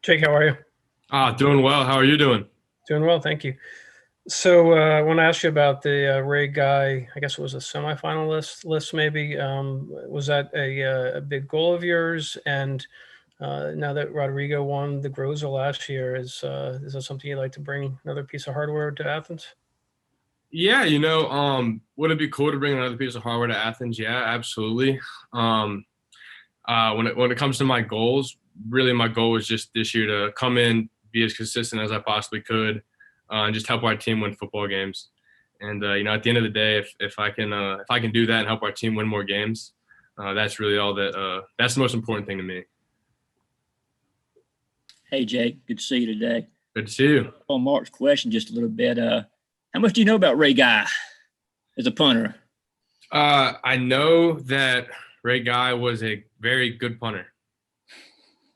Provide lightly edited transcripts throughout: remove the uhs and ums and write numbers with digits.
Jake, how are you? Doing well. How are you doing? Doing well, thank you. So I want to ask you about the Ray Guy. I guess it was a semifinal list maybe. Was that a big goal of yours? And now that Rodrigo won the Groza last year, is that something you'd like to bring another piece of hardware to Athens? Yeah, would it be cool to bring another piece of hardware to Athens? Yeah, absolutely. Um, when it comes to my goals, really my goal was just this year to come in, be as consistent as I possibly could, and just help our team win football games. And at the end of the day, if I can do that and help our team win more games, that's really that's the most important thing to me. Hey, Jake. Good to see you today. Good to see you. On Mark's question just a little bit, how much do you know about Ray Guy as a punter? I know that Ray Guy was a very good punter.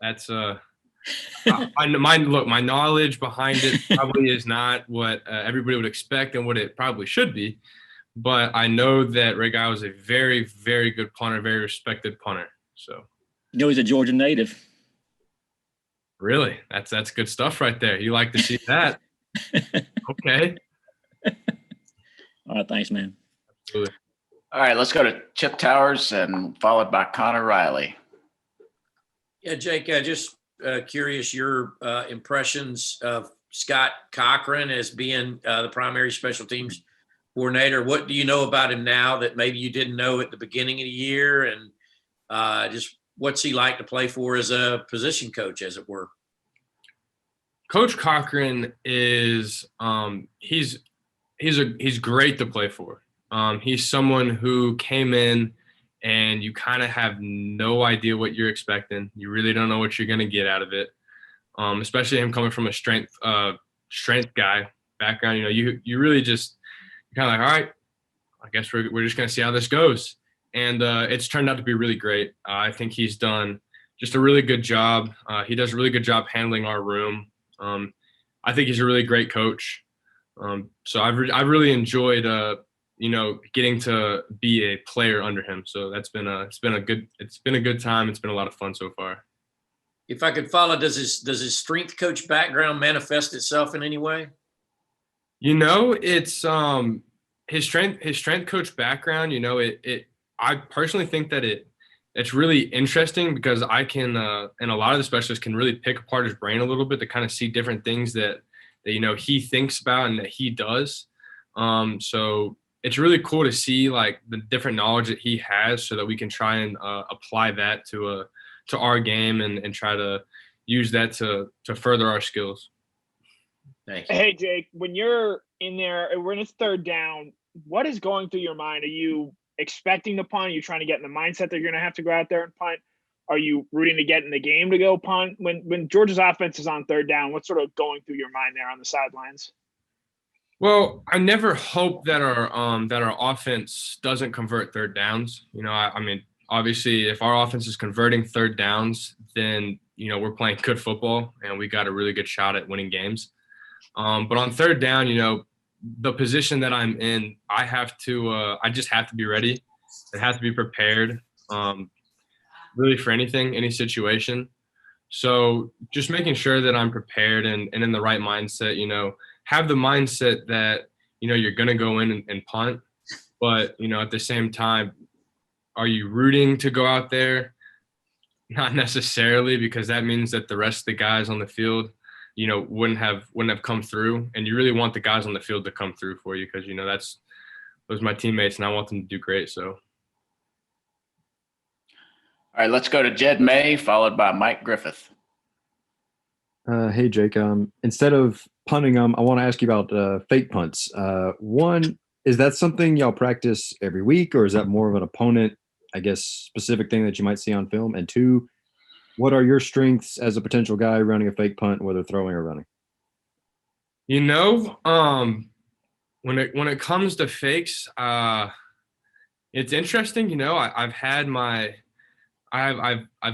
That's my knowledge behind it probably is not what everybody would expect and what it probably should be, but I know that Ray Guy was a very, very good punter, very respected punter. So, He's a Georgia native. Really, that's good stuff right there. You like to see that? Okay. All right, thanks, man. Absolutely. All right, let's go to Chip Towers and followed by Connor Riley. Yeah, Jake, just curious your impressions of Scott Cochran as being the primary special teams coordinator. What do you know about him now that maybe you didn't know at the beginning of the year? And just what's he like to play for as a position coach, as it were? Coach Cochran is he's great to play for. He's someone who came in and you kind of have no idea what you're expecting. You really don't know what you're going to get out of it. Especially him coming from a strength guy background. You really just kind of like, all right, I guess we're just going to see how this goes. And it's turned out to be really great. I think he's done just a really good job. He does a really good job handling our room. I think he's a really great coach. So I've really enjoyed getting to be a player under him. So it's been a good time. It's been a lot of fun so far. If I could follow, does his strength coach background manifest itself in any way? It's his strength coach background. I personally think that it's really interesting because I can and a lot of the specialists can really pick apart his brain a little bit to kind of see different things that he thinks about and that he does. So it's really cool to see like the different knowledge that he has so that we can try and apply that to our game and try to use that to further our skills. Thank you. Hey, Jake, when you're in there, when it's third down, what is going through your mind? Are you expecting to punt? Are you trying to get in the mindset that you're going to have to go out there and punt? Are you rooting to get in the game to go punt? When Georgia's offense is on third down, what's sort of going through your mind there on the sidelines? Well, I never hope that our offense doesn't convert third downs. I mean, obviously, if our offense is converting third downs, then we're playing good football and we got a really good shot at winning games. But on third down, the position that I'm in, I just have to be ready. I have to be prepared, really for anything, any situation. So just making sure that I'm prepared and in the right mindset, have the mindset that, you're going to go in and punt. But, at the same time, are you rooting to go out there? Not necessarily, because that means that the rest of the guys on the field, wouldn't have come through. And you really want the guys on the field to come through for you because, those are my teammates and I want them to do great. So. All right, let's go to Jed May, followed by Mike Griffith. Hey, Jake. Instead of punting them, I want to ask you about fake punts. One, is that something y'all practice every week, or is that more of an opponent, I guess, specific thing that you might see on film? And two, what are your strengths as a potential guy running a fake punt, whether throwing or running? When it comes to fakes, it's interesting. I've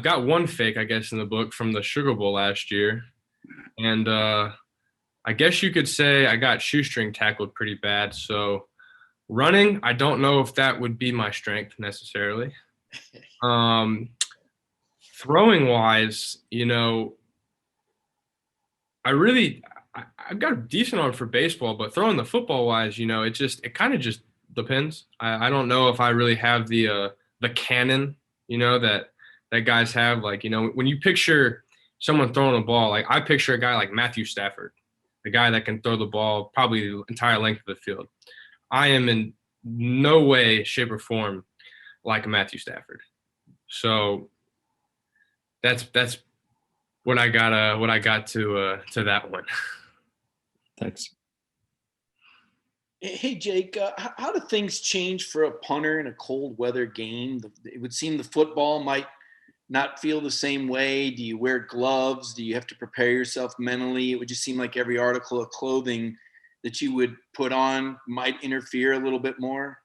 got one fake, I guess, in the book from the Sugar Bowl last year. And I guess you could say I got shoestring tackled pretty bad. So running, I don't know if that would be my strength necessarily. Throwing wise, I've got a decent arm for baseball, but throwing the football wise, it kind of just depends. I don't know if I really have the cannon, that guys have. Like, when you picture someone throwing a ball, like I picture a guy like Matthew Stafford, the guy that can throw the ball probably the entire length of the field. I am in no way, shape, or form like Matthew Stafford. So that's what I got to that one. Thanks. Hey, Jake, how do things change for a punter in a cold weather game? It would seem the football might not feel the same way. Do you wear gloves? Do you have to prepare yourself mentally? It would just seem like every article of clothing that you would put on might interfere a little bit more.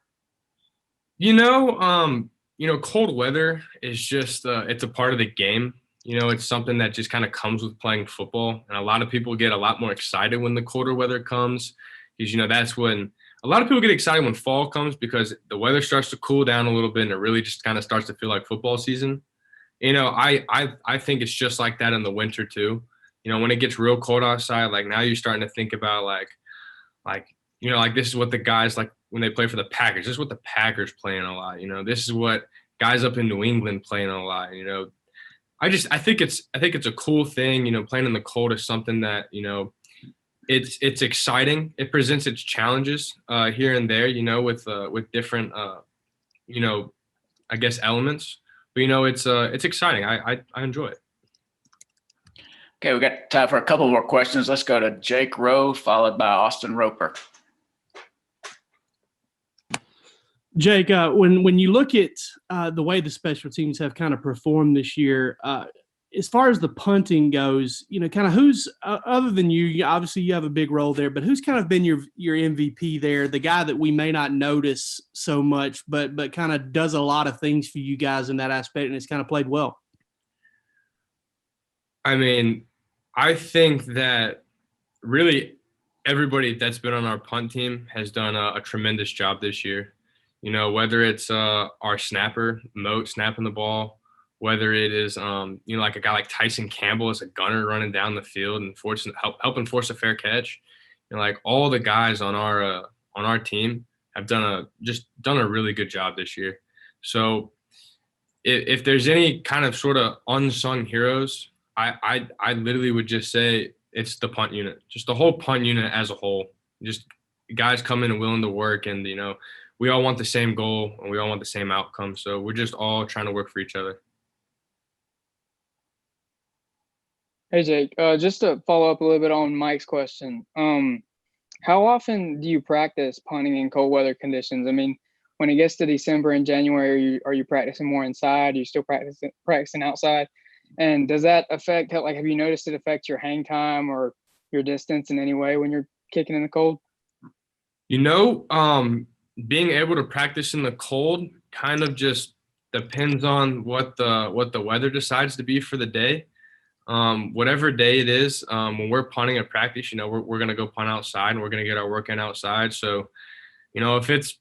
Cold weather is just it's a part of the game. It's something that just kind of comes with playing football, and a lot of people get a lot more excited when the colder weather comes, because that's when a lot of people get excited when fall comes, because the weather starts to cool down a little bit and it really just kind of starts to feel like football season. I think it's just like that in the winter too. When it gets real cold outside, like now you're starting to think about like this is what the guys like when they play for the Packers. This is what the Packers playing a lot. This is what guys up in New England playing a lot. I think it's a cool thing. Playing in the cold is something that it's exciting. It presents its challenges here and there. With different I guess elements. But it's exciting. I enjoy it. Okay, we got time for a couple more questions. Let's go to Jake Rowe, followed by Austin Roper. Jake, when you look at the way the special teams have kind of performed this year, as far as the punting goes, kind of who's other than you, obviously you have a big role there, but who's kind of been your MVP there, the guy that we may not notice so much, but kind of does a lot of things for you guys in that aspect, and it's kind of played well? I mean, I think that really everybody that's been on our punt team has done a tremendous job this year. Whether it's our snapper, Moat, snapping the ball, whether it is, like a guy like Tyson Campbell as a gunner running down the field and helping force a fair catch. Like all the guys on our team have done a really good job this year. So if there's any kind of sort of unsung heroes, I literally would just say it's the punt unit, just the whole punt unit as a whole. Just guys coming and willing to work, and we all want the same goal and we all want the same outcome. So we're just all trying to work for each other. Hey Jake, just to follow up a little bit on Mike's question, how often do you practice punting in cold weather conditions? I mean, when it gets to December and January, are you practicing more inside? Are you still practicing outside? And does that affect, like, have you noticed it affect your hang time or your distance in any way when you're kicking in the cold? Being able to practice in the cold kind of just depends on what the weather decides to be for the day. Whatever day it is, when we're punting at practice, we're going to go punt outside and we're going to get our work in outside. So, if it's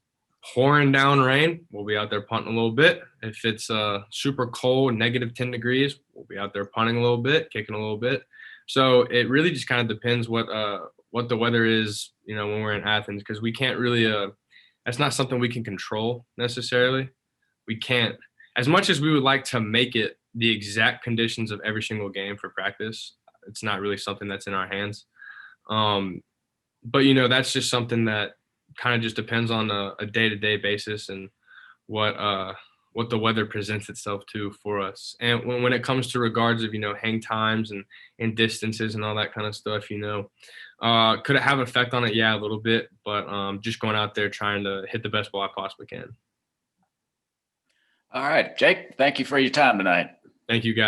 pouring down rain, we'll be out there punting a little bit. If it's super cold, -10 degrees, we'll be out there punting a little bit, kicking a little bit. So it really just kind of depends what the weather is, when we're in Athens, because we can't really that's not something we can control necessarily. We can't, as much as we would like to make it the exact conditions of every single game for practice, it's not really something that's in our hands. But that's just something that kind of just depends on a day-to-day basis and what the weather presents itself to for us. And when it comes to regards of hang times and distances and all that kind of stuff, could it have an effect on it? Yeah, a little bit, but just going out there trying to hit the best ball I possibly can. All right, Jake, thank you for your time tonight. Thank you, guys.